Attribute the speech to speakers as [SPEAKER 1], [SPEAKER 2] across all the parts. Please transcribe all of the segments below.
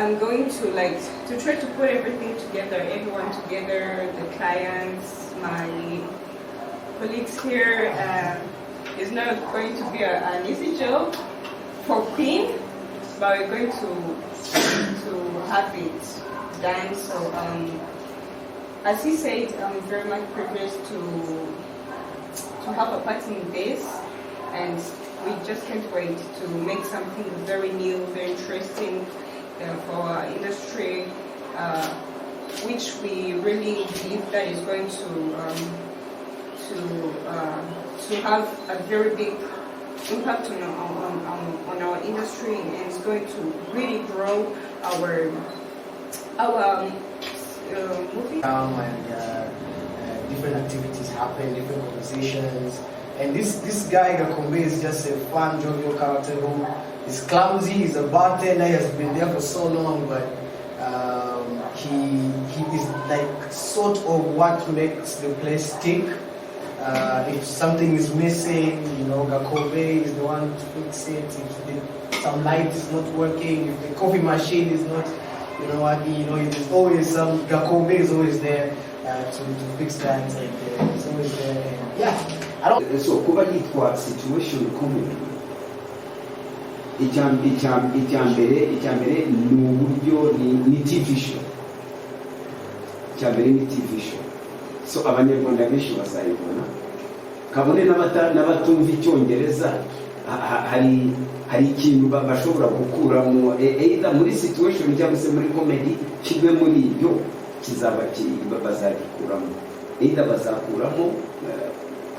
[SPEAKER 1] I'm going to try to put everything together, everyone together, the clients, my colleagues here. It's not going to be an easy job for Queen, but we're going to have it done. So as he said, I'm very much privileged to have a part in this, and we just can't wait to make something very new, very interesting for our industry, which we really believe that is going to have a very big impact on our industry, and it's going to really grow our movie.
[SPEAKER 2] And different activities happen, different conversations. And this guy, Gakombe, is just a fun, jovial character who is clumsy, he's a bartender, he has been there for so long, but he is like sort of what makes the place tick. If something is missing, you know, Gakombe is the one to fix it. If some light is not working, if the coffee machine is not, there's always some, Gakombe is always there to fix that, and it's always there. And yeah.
[SPEAKER 3] So kuba yitwa situation comedy, icyambere ni uburyo ni TV show, icyambere ni TV show. So abanyarwanda benshi bazayibona, kabone n'abatumva icyongereza hari ikintu bashobora gukuramo, either muri situation cyangwa se muri comedy, kimwe muri ibyo kizaba bazagikuramo, either bazakuramo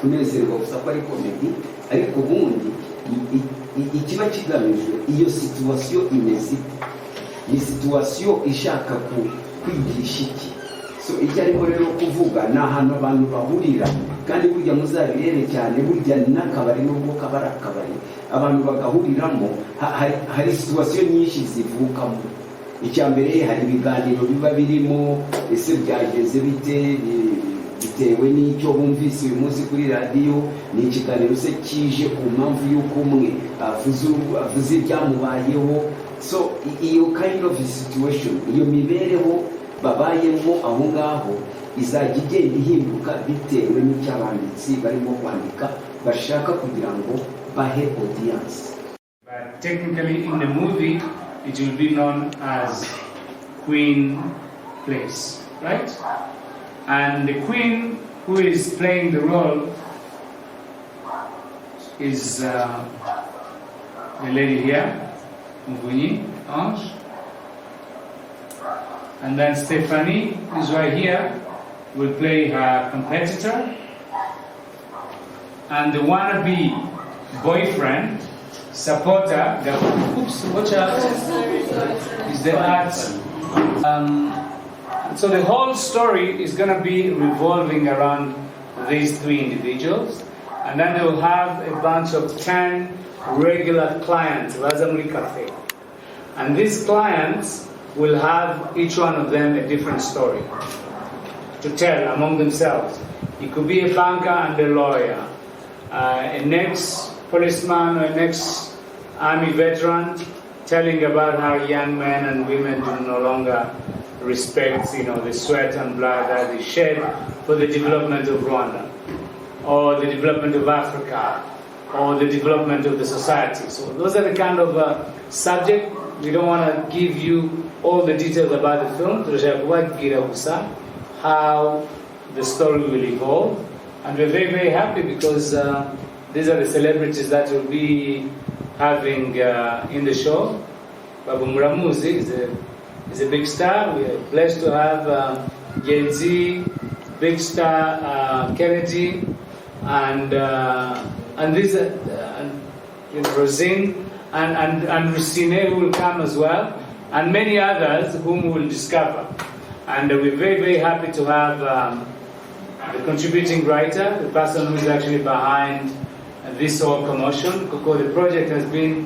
[SPEAKER 3] kunezerwa gusa ko ari comedy, ariko ubundi ikiba kigamijwe iyo situation imeze, ni situation ishaka kwigisha iki. So icyo ariko rero kuvuga ni ahantu abantu bahurira, kandi burya muzabirebe cyane, burya n'akabari n'ubwo kabari akabari abantu bagahuriramo, hari situation nyinshi zivukamo. Icyambere hari ibiganiro biba birimo, ese byageze bite, bitewe n'icyo bumvise uyu munsi kuri radiyo, ni ikiganiro se kije ku mpamvu y'uko umwe avuze ibyamubayeho. So iyo kind of situation, iyo mibereho babayemo aho ngaho izajya igenda ihinduka bitewe n'icyo abanditsi barimo kwandika bashaka kugira ngo bahe audience.
[SPEAKER 4] But technically in the movie it will be known as Queen Plays, right? And the queen who is playing the role is the lady here, Mvunyi Ange. And then Stephanie is right here, will play her competitor. And the wannabe boyfriend, supporter, oops, watch out, is the arts. So the whole story is going to be revolving around these three individuals, and then they will have a bunch of 10 regular clients, Razamuri Cafe. And these clients will have each one of them a different story to tell among themselves. It could be a banker and a lawyer, an ex-policeman or an ex-army veteran telling about how young men and women do no longer respect, the sweat and blood that is shed for the development of Rwanda, or the development of Africa, or the development of the society. So those are the kind of subject. We don't want to give you all the details about the film, how the story will evolve. And we're very, very happy because these are the celebrities that will be having in the show. Babu Muramuzi is a big star. We are blessed to have Gen-Z, big star Kennedy, and this Rosine and Rusine will come as well, and many others whom we will discover. And we're very, very happy to have the contributing writer, the person who is actually behind this whole commotion. The project has been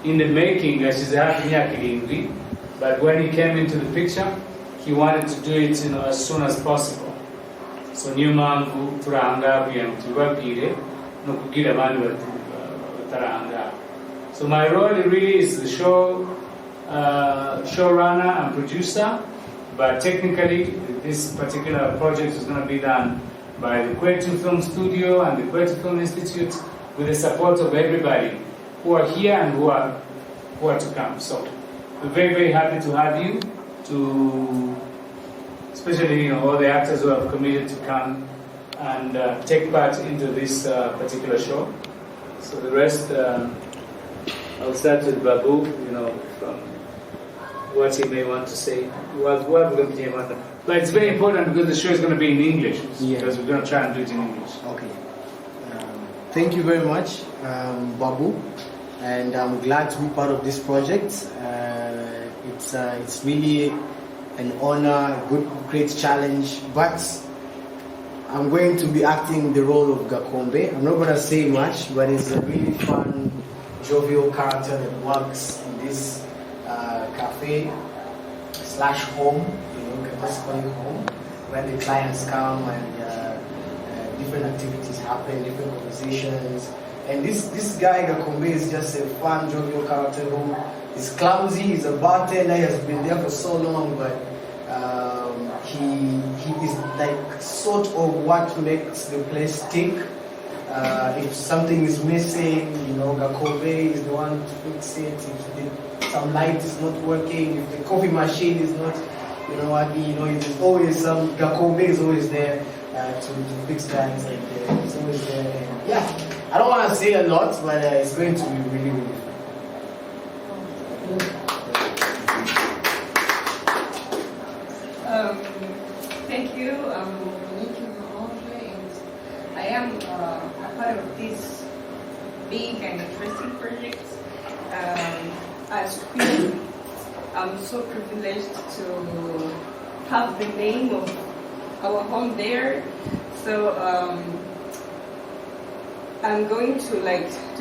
[SPEAKER 4] in the making, but when he came into the picture, he wanted to do it as soon as possible. So niyo mpamvu turanga kugira ngo tubabwire no kubwira abandi bataranga. So my role really is to show showrunner and producer, but technically this particular project is going to be done by the KWETU Film Studio and the KWETU Film Institute with the support of everybody who are here and who are to come. So we're very, very happy to have you, especially all the actors who have committed to come and take part into this particular show. So the rest, I'll start with Babu, from what he may want to say. But it's very important because the show is going to be in English, because we're going to try and do it in English.
[SPEAKER 2] Okay. Thank you very much, Babu, and I'm glad to be part of this project. It's really an honor, great challenge, but I'm going to be acting the role of Gakombe. I'm not going to say much, but it's a really fun, jovial character that works in this cafe / home, you can just call it home, when the clients come and different activities happen, different conversations. And this guy Gakombe is just a fun, jovial character who is clumsy. He's a bartender. He has been there for so long, but he is like sort of what makes the place tick. If something is missing, Gakombe is the one to fix it. If some light is not working, if the coffee machine is not, there's always some, Gakombe is always there to fix things like that. It's always there. And yeah, I don't want to say a lot, but it's going to be really, really fun.
[SPEAKER 1] Thank you. I am a part of this big and interesting project. As Queen, I'm so privileged to have the name of our home there. So I'm going to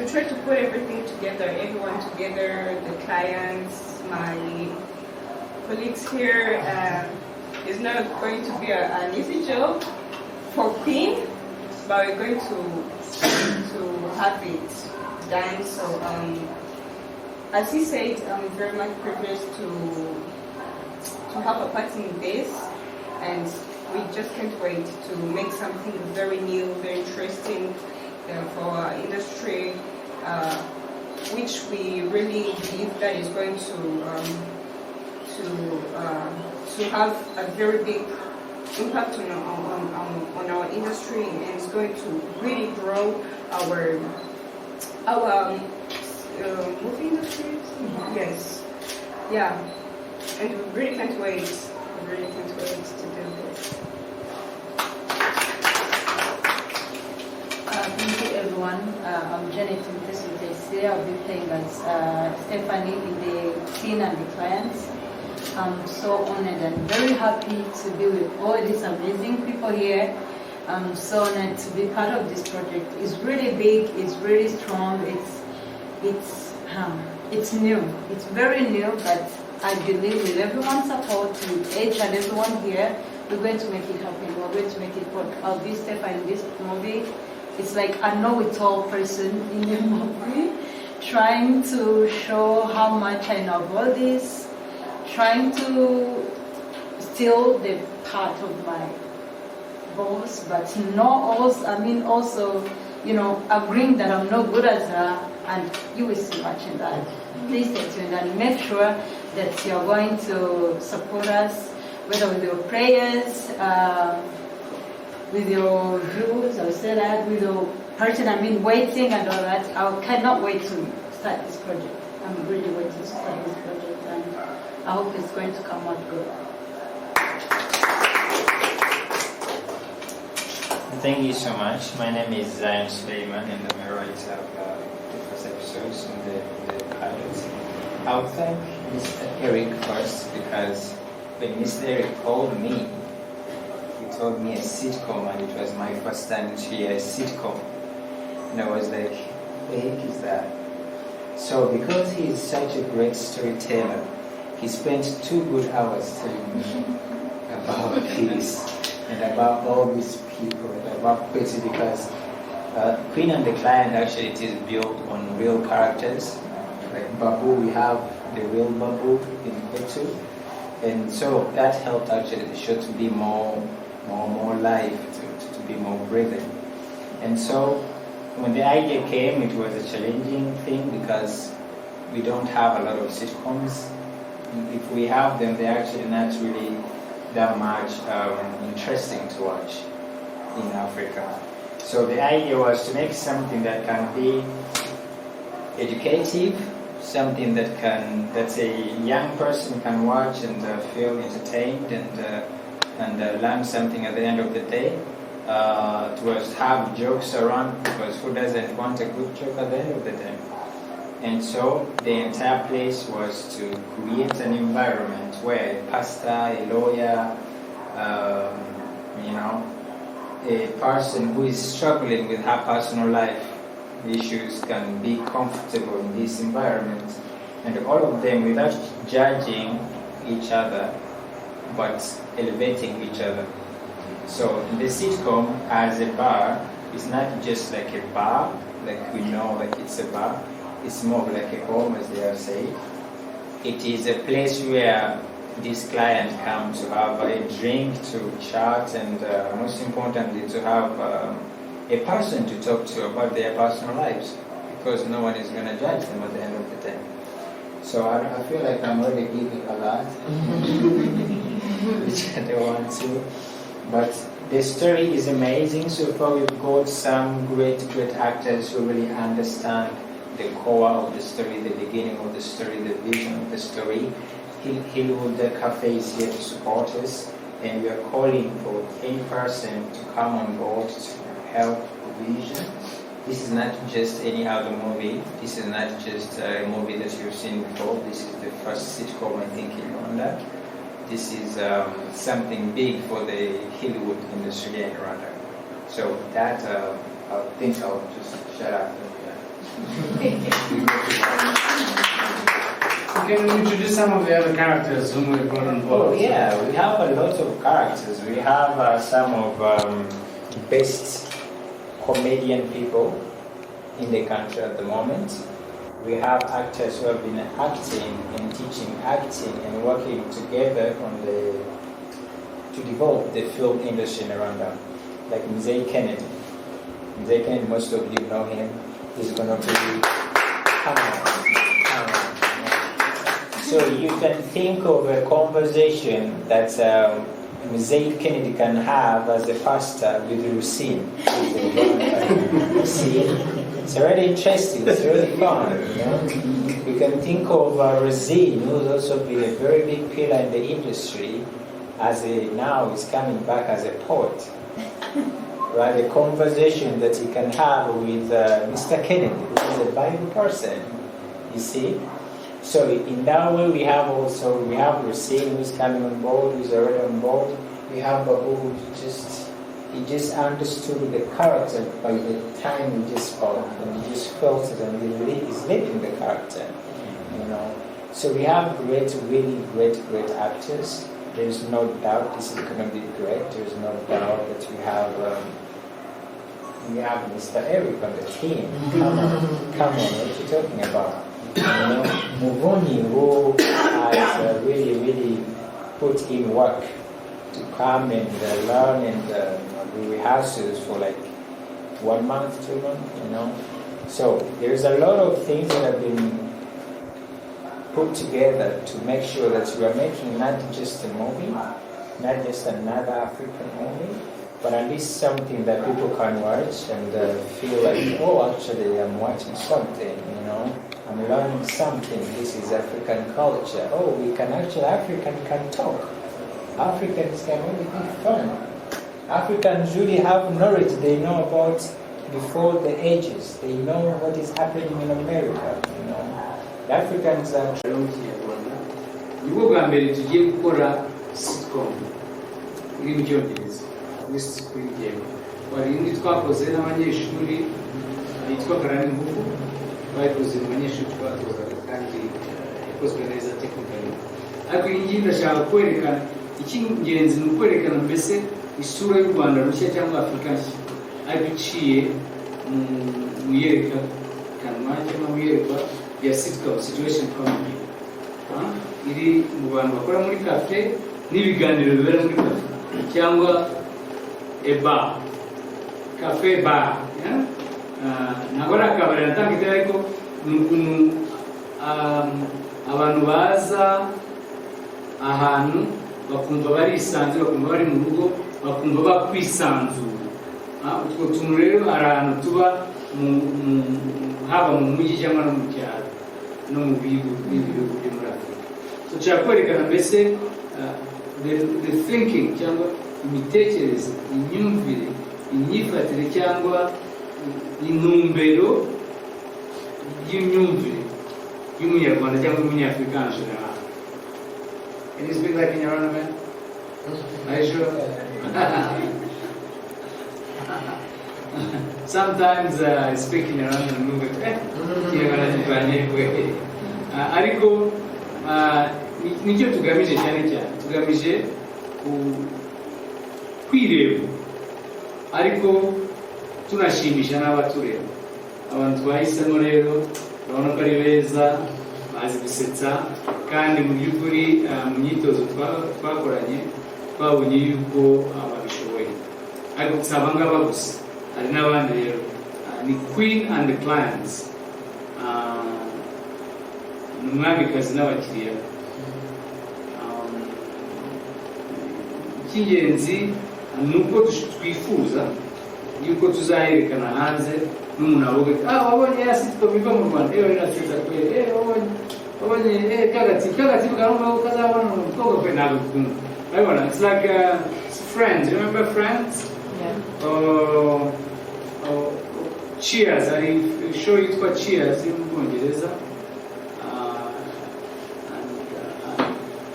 [SPEAKER 1] try to put everything together, everyone together, the clients, my colleagues here. It's not going to be an easy job for Queen, but we're going to have it done. So as he said, I'm very much privileged to have a part in this, and we just can't wait to make something very new, very interesting for our industry, which we really believe that is going to have a very big impact on our industry, and it's going to really grow our movie industry. Yes, yeah, and we really can't wait. We really can't wait to do this.
[SPEAKER 5] Thank you, everyone. I'm Janet Mtesi. I'll be playing as Stephanie in the scene and the clients. I'm so honored and very happy to be with all these amazing people here. I'm so honored to be part of this project. It's really big, it's really strong, it's new. It's very new, but I believe with everyone's support, with each and everyone here, we're going to make it happen. We're going to make it work. I'll be Stephanie in this movie. It's like a know-it-all person in the movie, trying to show how much I know about this, trying to steal the part of my boss, but also, agreeing that I'm not good as her, and you will see much in that. Please stay tuned and make sure that you're going to support us, whether with your prayers, with your views, I would say that, with your person, waiting and all that. I cannot wait to start this project. I'm really waiting to start this project, and I hope it's going to come out good.
[SPEAKER 6] Thank you so much. My name is Zion Suleiman, and I'm a writer of the first episodes in the pilot. I would thank Mr. Eric first, because when Mr. Eric called me, he told me a sitcom, and it was my first time to hear a sitcom. And I was like, what the heck is that? So because he is such a great storyteller, he spent 2 good hours telling me about this and about all these people, and about KWETU, because Queen and the Client, actually, it is built on real characters. Like Babu, we have the real Babu in KWETU. And so that helped actually the show to be more live, to be more breathing. And so when the idea came, it was a challenging thing because we don't have a lot of sitcoms. If we have them, they're actually not really that much interesting to watch in Africa. So the idea was to make something that can be educative, something that a young person can watch and feel entertained and learn something at the end of the day. To have jokes around, because who doesn't want a good joke at the end of the day? And so the entire place was to create an environment where a pastor, a lawyer, a person who is struggling with her personal life issues can be comfortable in this environment, and all of them without judging each other but elevating each other. So the sitcom as a bar is not just like a bar, like we know, like it's a bar. It's more like a home, as they are saying. It is a place where this client comes to have a drink, to chat, and most importantly, to have a person to talk to about their personal lives, because no one is going to judge them at the end of the day. So I feel like I'm already giving a lot, which I don't want to. But the story is amazing. So far we've got some great actors who really understand the core of the story, the beginning of the story, the vision of the story. Hillwood Cafe is here to support us, and we are calling for any person to come on board to help the vision. This is not just any other movie. This is not just a movie that you've seen before. This is the first sitcom, I think, in Rwanda. This is something big for the Hollywood industry in Rwanda. So that, I think I'll just shut up.
[SPEAKER 4] Can you introduce some of the other characters whom we brought on board?
[SPEAKER 6] Oh yeah, we have a lot of characters. We have some of best comedian people in the country at the moment. We have actors who have been acting and teaching acting and working together to develop the film industry in Rwanda, like Mzee Kennedy. Mzee Kennedy, most of you know him. He's going to be So you can think of a conversation that Mzee Kennedy can have as a pastor with Lucine. See, it's already interesting, it's really fun. You can think of Rosine, who's also been a very big pillar in the industry, now is coming back as a poet. Right, a conversation that you can have with Mr. Kennedy, who is a Bible person. You see? So in that way, we have Rosine, who's coming on board, who's already on board. We have Babu, who just understood the character by the time he just spoke, and he just felt it, and he's living the character. So we have really great actors. There is no doubt this is going to be great. There is no doubt that we have Mr. Eric on the team. Come on, what are you talking about? Muvoni, who has really put in work to come and learn and do rehearsals for like 1 month, 2 months, So there's a lot of things that have been put together to make sure that we are making not just a movie, not just another African movie, but at least something that people can watch and feel like, oh, actually I'm watching something, I'm learning something. This is African culture. Oh, African can talk. Africans can really be fun. Africans really have knowledge. They know about before the ages. They know what is happening in America. The Africans are
[SPEAKER 4] nibwo bwa mbere tugiye gukora sitcom iri mu cyongereza muri Squid Game. Wari indi twakoze n'abanyeshuri yitwa Karani Ngufu, bayikoze mu banyeshuri twatozaga kandi yakozwe neza technically. Ariko iyi ngiyi ndashaka kwerekana icy'ingenzi ni ukwerekana mbese isura y'u Rwanda rushya cyangwa Afurika nshya, ariko iciye mu yerekanwa cyangwa mu yerekwa ya sitcom, situation comedy. iri mu bantu bakora muri cafe n'ibiganiro bibera muri cafe cyangwa eba cafe bar, ntabwo ari akabari natanga itara, ariko ni ukuntu abantu baza ahantu bakumva barisanze, bakumva bari mu rugo, bakumva bakwisanzura. Utwo tuntu rero hari ahantu tuba haba mu mujyi cyangwa no mu cyaro no mu bihugu byo muri Afurika. So nshaka kwerekana mbese the thinking cyangwa imitekerereze, imyumvire, imyifatire cyangwa intumbero y'imyumvire y'umunyarwanda cyangwa umunyafurika en general. Can you speak like in your own man? Are you sure? Sometimes I speak in your own and move it. Ariko nicyo tugamije cyane cyane, tugamije kwireba ariko tunashimisha n'abatureba. Abantu twahisemo rero urabona ko ari beza, bazi gusetsa, kandi mu by'ukuri mu myitozo twakoranye twabonye yuko babishoboye. Ariko si abangaba gusa, hari n'abandi rero. Ni Queen and the Clients, ni umwamikazi n'abakiriya. Icy'ingenzi ni uko twifuza yuko tuzayerekana hanze n'umuntu avuga ati wabonye ya sitcom iva mu Rwanda, irasetsa kweli, wabonye kagati karumva kazabona umukobwa kwe ntabwo kumva. Urabona, it's like Friends, remember Friends? Yeah. Cheers, hari show yitwa Cheers yo mu Bwongereza.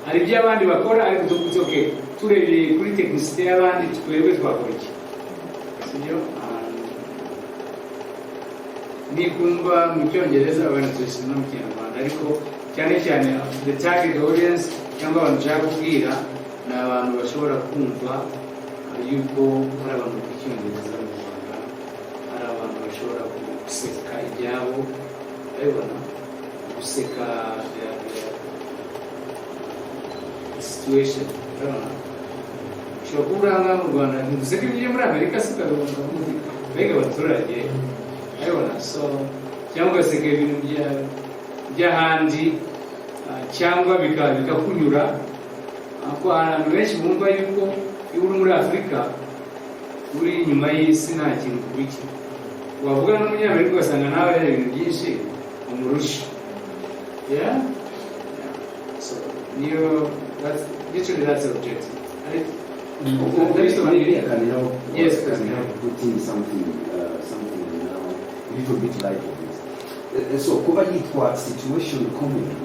[SPEAKER 4] Hari ibyo abandi bakora ariko tuvuze okay, turebeye kuri technicité y'abandi twebwe twakora iki. Sibyo? Ni kumva mu Cyongereza abantu twese no mu Kinyarwanda, ariko cyane cyane the target audience cyangwa abantu nshaka kubwira ni abantu bashobora kumva yuko hari abantu mu Cyongereza mu Rwanda, hari abantu bashobora guseka ibyabo, urabona, guseka situation, urabona. Ushobora kuba uri mu Rwanda, ntiduseke ibyo muri Amerika si ukabibona muri mbega abaturage, urabona, so cyangwa ugaseka ibintu by'ahandi cyangwa bikakunyura. Ako abantu benshi bumva yuko iyo uri muri Afurika uri inyuma y'isi nta kintu kubiki, wavuga n'umunyamerika ugasanga nawe hari ibintu byinshi umurusha. Yeah? So niyo literally that's the objective.
[SPEAKER 3] Maybe I can now
[SPEAKER 4] Yes,
[SPEAKER 3] put in something a little bit light of it. So kuba yitwa situation comedy,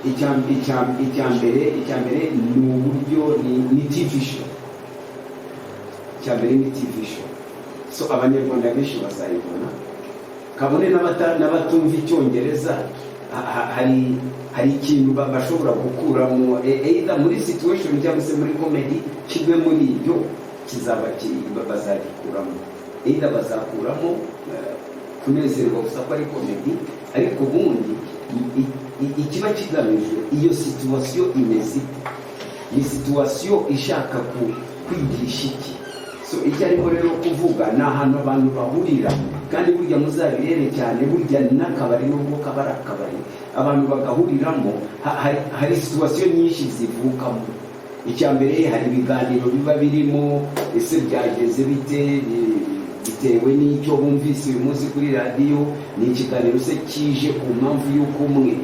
[SPEAKER 3] icyambere ni uburyo ni TV show. Icyambere ni TV show. So abanyarwanda benshi bazayibona, kabone n'abatumva Icyongereza, hari ikintu bashobora gukuramo either muri situation cyangwa se muri comedy. Kimwe muri ibyo kizaba bazagikuramo, either bazakuramo kunezerwa gusa ko ari comedy, ariko ubundi ikiba kigamijwe iyo situation imeze, ni situation ishaka kwigisha iki. So icyo ariko rero kuvuga ni ahantu abantu bahurira, kandi burya muzabirebe cyane, burya n'akabari n'ubwo kabari akabari abantu bagahuriramo, hari situation nyinshi zivukamo. Icyambere hari ibiganiro biba birimo, ese byageze bite, bitewe n'icyo bumvise uyu munsi kuri radiyo, ni ikiganiro se kije ku mpamvu y'uko umwe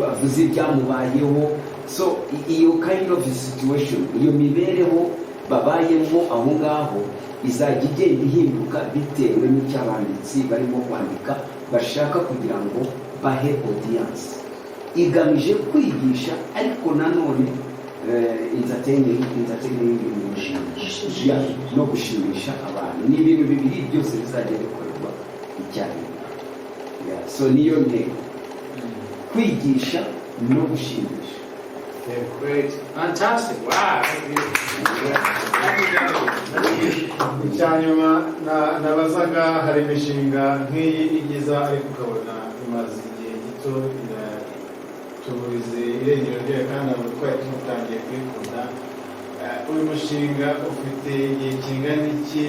[SPEAKER 3] avuze ibyamubayeho. So iyo kind of situation, iyo mibereho babayemo aho ngaho izajya igenda ihinduka bitewe n'icyo abanditsi barimo kwandika bashaka kugira ngo bahe audience. Igamije kwigisha ariko nanone entertaining no gushimisha abantu. Ni ibintu bibiri byose bizajya bikorerwa icyarimwe. So niyo ntego, kwigisha no gushimisha.
[SPEAKER 4] Great, fantastic, wow.
[SPEAKER 7] Icyanyuma nabazaga hari imishinga nk'iyi igiza ariko ukabona imaze igihe gito tuzi irengero ryayo kandi abo twari tumutangiye kwikunda. Uyu mushinga ufite igihe kingana iki,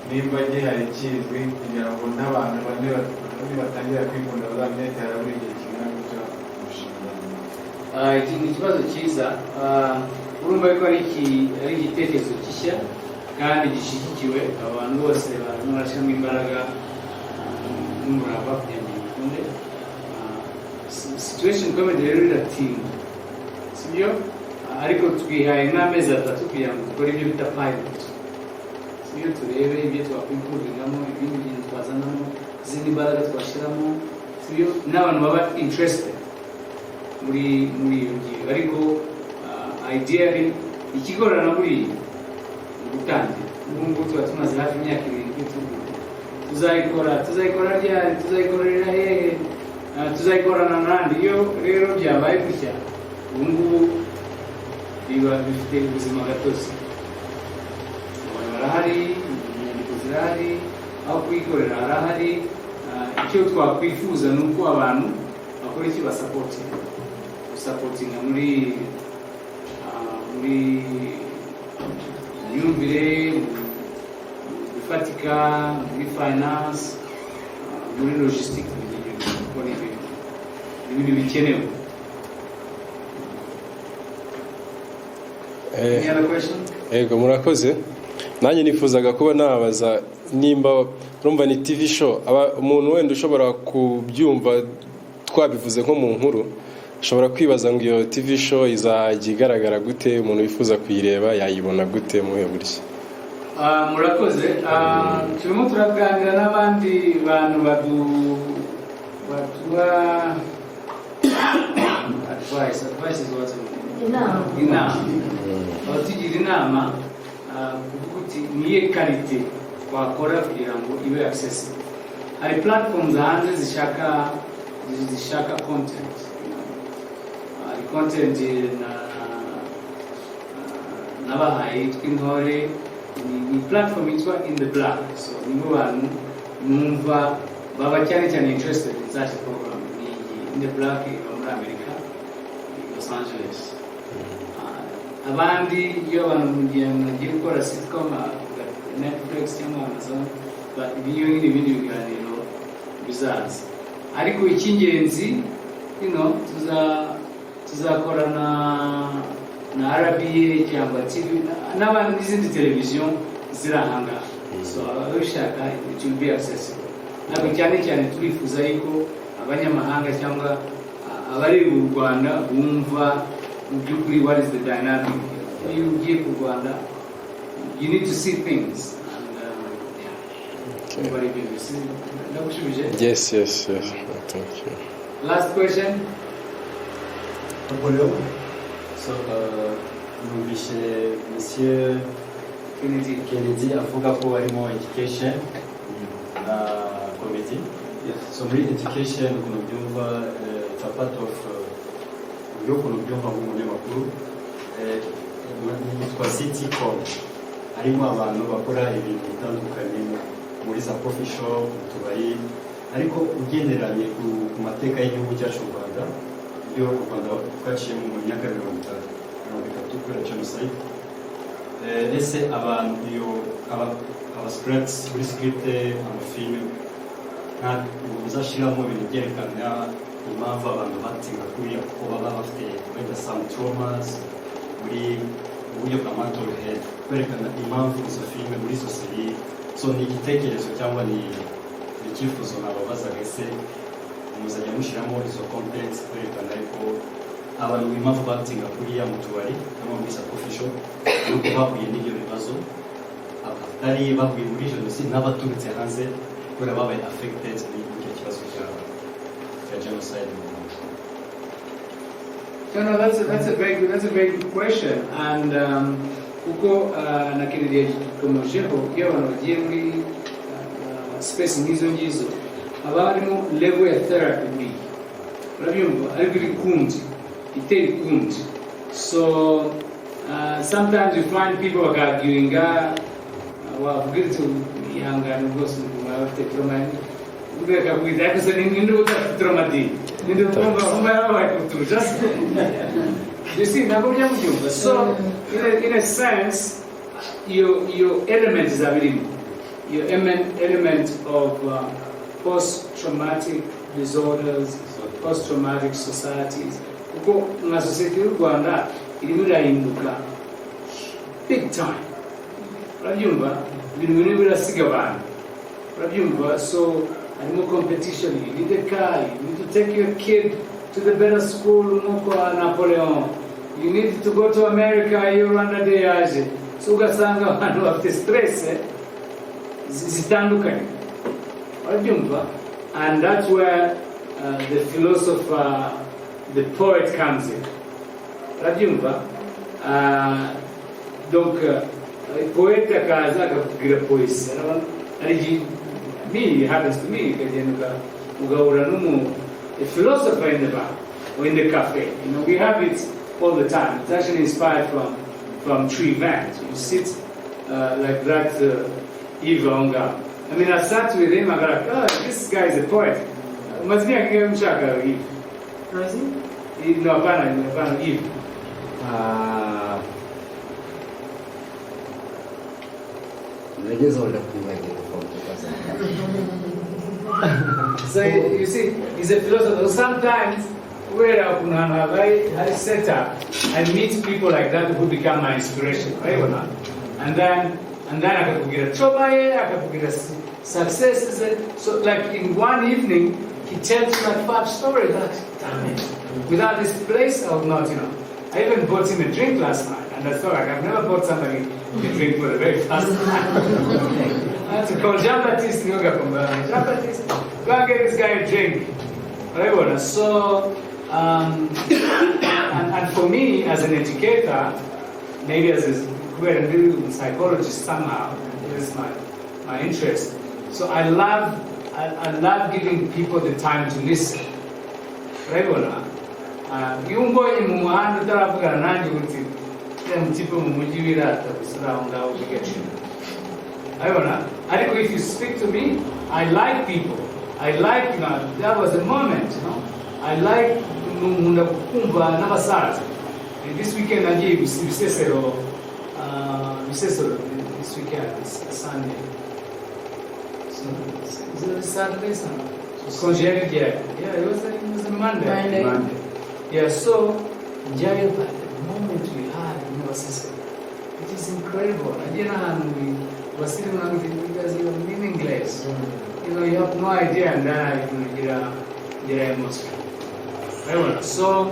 [SPEAKER 7] nimba gihari kizwi, kugira ngo n'abantu bane batangira kwikunda bazamenye harabura igihe kingana gutyo umushinga?
[SPEAKER 4] Iki ni ikibazo cyiza. Urumva ko ari igitekerezo gishya kandi gishyigikiwe, abantu bose barimo barashyiramo imbaraga n'umurava kugira ngo bikunde. Situation comedy rero iratinda, sibyo? Ariko twihaye nk'amezi 3 kugira ngo dukore ibyo bita pilot, sibyo? Turebe ibyo twakwimpuriramo, ibindi bintu twazanamo, izindi mbaraga twashyiramo, sibyo? N'abantu baba interested muri iyo ngiyo. Ariko ideally ikigorana muri gutangira, ubu tuba tumaze hafi imyaka 7 tuzayikora ryari, tuzayikorera hehe, tuzayikorana nandi. Iyo rero byabaye gutya, ubu biba bifite ubuzima gatozi. Abantu barahari, inyandiko zirahari, aho kuyikorera harahari. Icyo twakwifuza ni uko abantu bakora iki, basapotinga muri myumvire, gufatika, muri finance, muri logistique, gukora ibintu bikenewe.
[SPEAKER 8] Ego murakoze. Nanjye nifuzaga kuba nabaza nimba urumva ni TV show, umuntu wenda ushobora kubyumva twabivuze nko mu nkuru, ashobora kwibaza ngo iyo TV show izajya igaragara gute, umuntu wifuza kuyireba yayibona gute mu buryo?
[SPEAKER 4] Murakoze. Turimo turaganira n'abandi bantu baduha advice is what inama. Abatugira inama kuvuga uti niye karite twakora kugira ngo ibe accessible. Hari platforms hanze zishaka content. Hari content n'abahaye tw'intore, ni platform yitwa In the Black. So nibo bantu numva baba cyane interested in such a program. In the Black iba muri Amerika, Los Angeles. Abandi iyo abantu mugiye gukora sitcom, Netflix cyangwa Amazon, iyo n'ibindi biganiro bizaza. Ariko icy'ingenzi tuzakorana na RBA cyangwa TV n'abandi n'izindi televiziyo zirahanga. So abashaka it will be accessible. Ntabwo cyane turifuza yuko abanyamahanga cyangwa abari mu Rwanda bumva mu by'ukuri what is the dynamic. Iyo ugiye ku Rwanda, you need to see things.
[SPEAKER 8] Yes. Thank you.
[SPEAKER 4] Last question.
[SPEAKER 9] So, numvise Monsieur Kennedy avuga ko harimo education na comedy. So muri education ukuntu byumva, it's a part of ukuntu byumva nk'umunyamakuru, yitwa sitcom. Harimo abantu bakora ibintu bitandukanye muri za coffee shop, tubari, ariko ugeneranye ku mateka y'igihugu cyacu u Rwanda, ibyo u Rwanda twaciyemo mu myaka 30 kubera genocide. Ese abantu iyo abascripts kuri script amafilme uzashiramo ibintu byerekana impamvu abantu batinga kuriya kuko baba bafite wenda some traumas muri uburyo bwa mental health, kwerekana impamvu izo filime muri izo seri. So ni igitekerezo cyangwa ni icyifuzo nababazaga, ese muzajya mushyiramo izo content kwerekana ko abantu impamvu batinga kuriya mu tubari cyangwa muri za coffee shop nuko bahuye n'ibyo bibazo, atari bahuye muri jenoside n'abaturutse hanze kubera babaye affected n'icyo kibazo cya genocide.
[SPEAKER 4] No, that's a very good question. And kuko na Kennedy komojeho iyo abantu bagiye muri space ngizo haba harimo level ya therapy, urabyumva, ariko itera ikundi. So sometimes you find people arguing wavuga iti ihangane rwose muguma bafite trauma. because traumati. You see, so in a sense, your elements are really your element of post-traumatic disorders, post-traumatic societies. Kuko na society y'u Rwanda irimo irahinduka big time. Urabyumva ibintu birimo birasiga abantu. Urabyumva, so harimo competition. You need a car. You need to take your kid to the better school. Nk'uko Napoleon. You need to go to America. You Rwanda de yaje. So ugasanga abantu bafite stress zitandukanye. Urabyumva, and that's where the philosopher, the poet comes in. Urabyumva, donc poet akaza akakubwira poesi. Me, it happens to me. Ugahura a philosopher in the bar or in the cafe. You know, we have it all the time. It's actually inspired from tree vans. You sit like that Eva Onga. I mean, I sat with him, I got like, oh, this guy is a poet. Must be a game shaka, Eve. No, Hapana, Eve. So you see, he's a philosopher. Sometimes where I set up, I meet people like that who become my inspiration, right? And then I could get a chobaye, I could get a success. So like in one evening, he tells like 5 stories. Like, damn it! Without this place, I would not, I even bought him a drink last night, and I thought like I've never bought somebody a drink for the very first time. I had to call Jean-Baptiste Nyoga from Jean-Baptiste, go and get this guy a drink. Right? So, and for me as an educator, maybe as a psychologist somehow, this is my interest. So I love giving people the time to listen. Right? You boy in Muhammad Tarafugana Nandi with them people Mujira surround out to get you. I think if you speak to me, I like people. I like, that was a moment, I like Kumba Navasaz. This weekend I gave Vicesero this weekend, it's Sunday. So it's Saturday, Sunday. Yeah, it was a Monday. Yeah, so Jail, but the moment we had in our system, it is incredible. I didn't know how we were sitting around because you were in English. You have no idea, and then you get emotional. Right? So,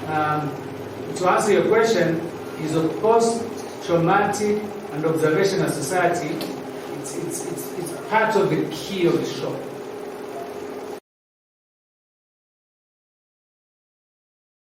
[SPEAKER 4] to answer your question, is a post-traumatic and observational society. It's part of the key of the show.